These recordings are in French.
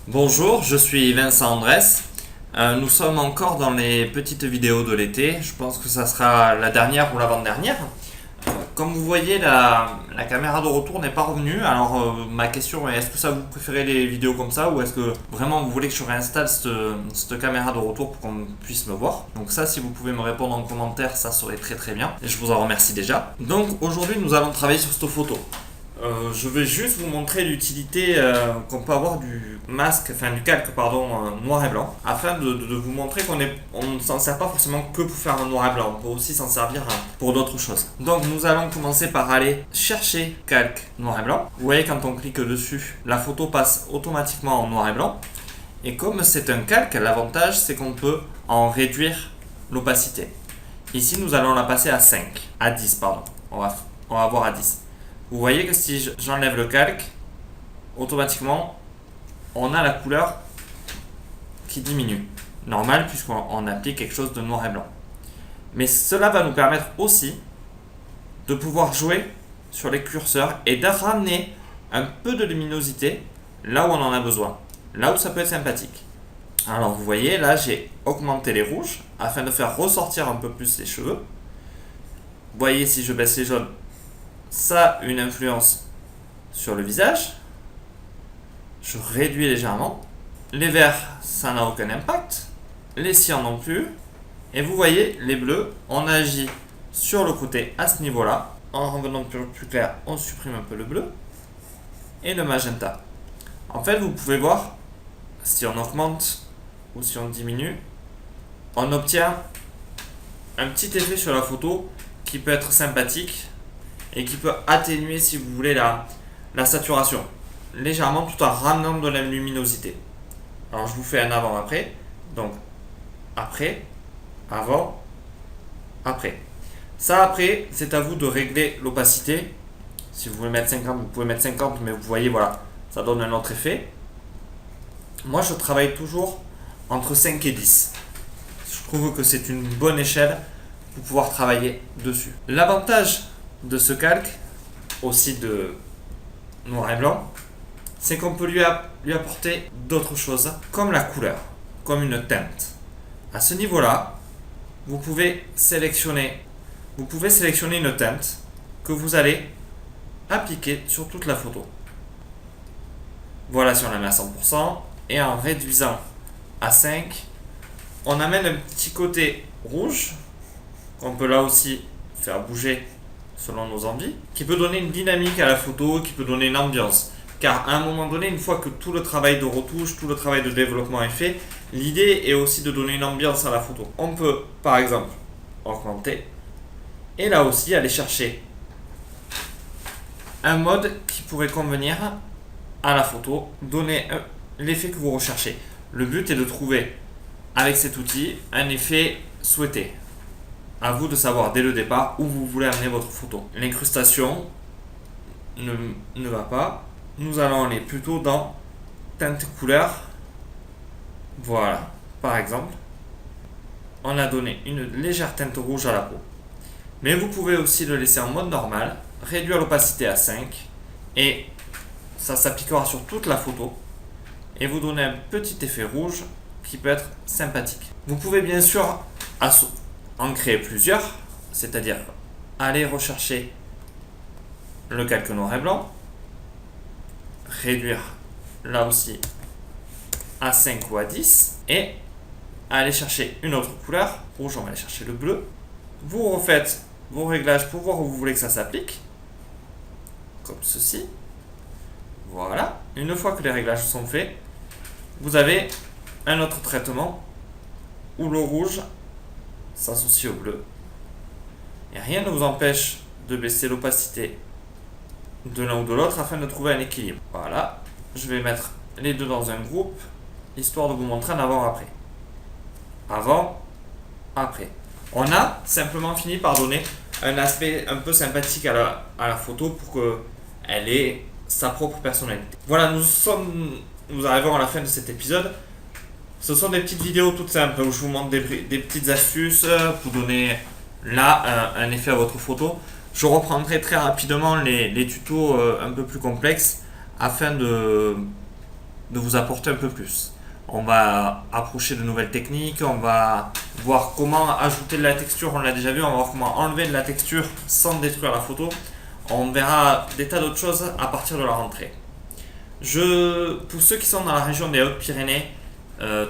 Bonjour, je suis Vincent Andrès. Nous sommes encore dans les petites vidéos de l'été. Je pense que ça sera la dernière ou l'avant-dernière. Comme vous voyez, la caméra de retour n'est pas revenue. Alors ma question est, est-ce que ça vous préférez les vidéos comme ça ou est-ce que vraiment vous voulez que je réinstalle cette caméra de retour pour qu'on puisse me voir? Donc ça, si vous pouvez me répondre en commentaire, ça serait très très bien. Et je vous en remercie déjà. Donc aujourd'hui, nous allons travailler sur cette photo. Je vais juste vous montrer l'utilité qu'on peut avoir du masque, enfin du calque pardon, noir et blanc, afin de vous montrer on ne s'en sert pas forcément que pour faire un noir et blanc, on peut aussi s'en servir pour d'autres choses. Donc nous allons commencer par aller chercher calque noir et blanc. Vous voyez quand on clique dessus, la photo passe automatiquement en noir et blanc. Et comme c'est un calque, l'avantage c'est qu'on peut en réduire l'opacité. Ici nous allons la passer à 5, à 10 pardon, on va voir à 10. Vous voyez que si j'enlève le calque, automatiquement, on a la couleur qui diminue. Normal puisqu'on applique quelque chose de noir et blanc. Mais cela va nous permettre aussi de pouvoir jouer sur les curseurs et de ramener un peu de luminosité là où on en a besoin. Là où ça peut être sympathique. Alors vous voyez, là j'ai augmenté les rouges afin de faire ressortir un peu plus les cheveux. Vous voyez, si je baisse les jaunes, ça a une influence sur le visage. Je réduis légèrement. Les verts, ça n'a aucun impact. Les cyans non plus. Et vous voyez, les bleus, on agit sur le côté à ce niveau-là. En revenant plus clair, on supprime un peu le bleu. Et le magenta. En fait, vous pouvez voir, si on augmente ou si on diminue, on obtient un petit effet sur la photo qui peut être sympathique et qui peut atténuer, si vous voulez, la saturation légèrement tout en ramenant de la luminosité. Alors je vous fais un avant-après. Donc après, avant, après. Ça après, c'est à vous de régler l'opacité. Si vous voulez mettre 50, vous pouvez mettre 50, mais vous voyez, voilà, ça donne un autre effet. Moi je travaille toujours entre 5 et 10. Je trouve que c'est une bonne échelle pour pouvoir travailler dessus. L'avantage de ce calque, aussi de noir et blanc, c'est qu'on peut lui apporter d'autres choses, comme la couleur, comme une teinte. À ce niveau-là, vous pouvez sélectionner une teinte que vous allez appliquer sur toute la photo. Voilà, si on la met à 100%, et en réduisant à 5, on amène un petit côté rouge, qu'on peut là aussi faire bouger selon nos envies, qui peut donner une dynamique à la photo, qui peut donner une ambiance. Car à un moment donné, une fois que tout le travail de retouche, tout le travail de développement est fait, l'idée est aussi de donner une ambiance à la photo. On peut, par exemple, augmenter, et là aussi aller chercher un mode qui pourrait convenir à la photo, donner l'effet que vous recherchez. Le but est de trouver, avec cet outil, un effet souhaité. À vous de savoir dès le départ où vous voulez amener votre photo. L'incrustation ne va pas. Nous allons aller plutôt dans teinte couleur. Voilà, par exemple, on a donné une légère teinte rouge à la peau. Mais vous pouvez aussi le laisser en mode normal, réduire l'opacité à 5 et ça s'appliquera sur toute la photo et vous donner un petit effet rouge qui peut être sympathique. Vous pouvez bien sûr en créer plusieurs, c'est-à-dire aller rechercher le calque noir et blanc, réduire là aussi à 5 ou à 10 et aller chercher une autre couleur, rouge, on va aller chercher le bleu. Vous refaites vos réglages pour voir où vous voulez que ça s'applique, comme ceci. Voilà, une fois que les réglages sont faits, vous avez un autre traitement où le rouge s'associe au bleu. Et rien ne vous empêche de baisser l'opacité de l'un ou de l'autre afin de trouver un équilibre. Voilà, je vais mettre les deux dans un groupe, histoire de vous montrer un avant-après. Avant, après. On a simplement fini par donner un aspect un peu sympathique à la photo pour qu'elle ait sa propre personnalité. Voilà, nous arrivons à la fin de cet épisode. Ce sont des petites vidéos toutes simples où je vous montre des petites astuces pour donner là un effet à votre photo. Je reprendrai très rapidement les tutos un peu plus complexes afin de de vous apporter un peu plus. On va approcher de nouvelles techniques, on va voir comment ajouter de la texture, on l'a déjà vu, on va voir comment enlever de la texture sans détruire la photo. On verra des tas d'autres choses à partir de la rentrée. Pour ceux qui sont dans la région des Hautes-Pyrénées,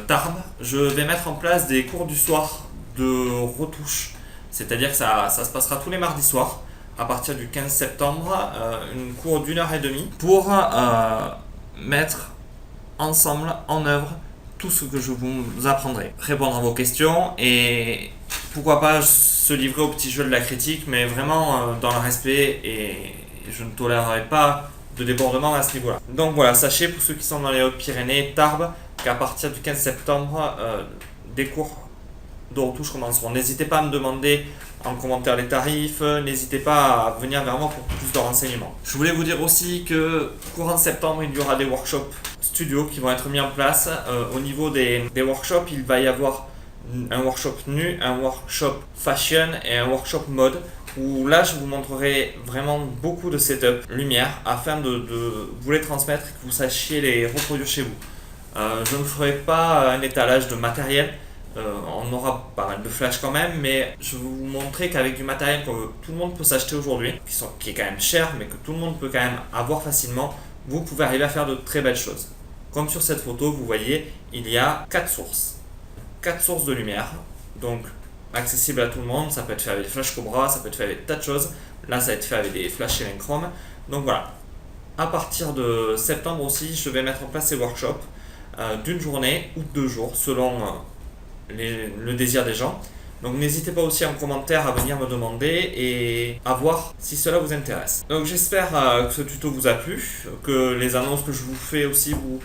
Tarbes, je vais mettre en place des cours du soir de retouche. C'est-à-dire que ça se passera tous les mardis soirs à partir du 15 septembre, une cours d'1 h 30 pour mettre ensemble en œuvre tout ce que je vous apprendrai. Répondre à vos questions et pourquoi pas se livrer au petit jeu de la critique, mais vraiment dans le respect et je ne tolérerai pas de débordement à ce niveau-là. Donc voilà, sachez pour ceux qui sont dans les Hautes-Pyrénées, Tarbes, qu'à partir du 15 septembre, des cours de retouche commenceront. N'hésitez pas à me demander en commentaire les tarifs, n'hésitez pas à venir vers moi pour plus de renseignements. Je voulais vous dire aussi que courant septembre, il y aura des workshops studio qui vont être mis en place. Au niveau des workshops, il va y avoir un workshop nu, un workshop fashion et un workshop mode où là je vous montrerai vraiment beaucoup de setup lumière afin de vous les transmettre et que vous sachiez les reproduire chez vous. Je ne ferai pas un étalage de matériel, on aura pas mal de flash quand même, mais je vais vous montrer qu'avec du matériel que tout le monde peut s'acheter aujourd'hui, qui est quand même cher mais que tout le monde peut quand même avoir facilement, vous pouvez arriver à faire de très belles choses. Comme sur cette photo, vous voyez, il y a 4 sources. 4 sources de lumière, donc accessible à tout le monde. Ça peut être fait avec des flash Cobra, ça peut être fait avec des tas de choses. Là, ça va être fait avec des flash Electrum. Donc voilà, à partir de septembre aussi, je vais mettre en place ces workshops d'une journée ou 2 jours selon le désir des gens. Donc n'hésitez pas aussi en commentaire à venir me demander et à voir si cela vous intéresse. Donc j'espère que ce tuto vous a plu, que les annonces que je vous fais aussi vous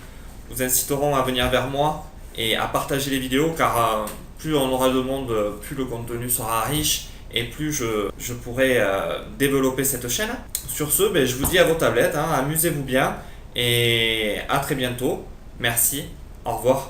inciteront à venir vers moi et à partager les vidéos, car plus on aura de monde, plus le contenu sera riche et plus je pourrai développer cette chaîne. Sur ce, je vous dis à vos tablettes, amusez-vous bien et à très bientôt. Merci, au revoir.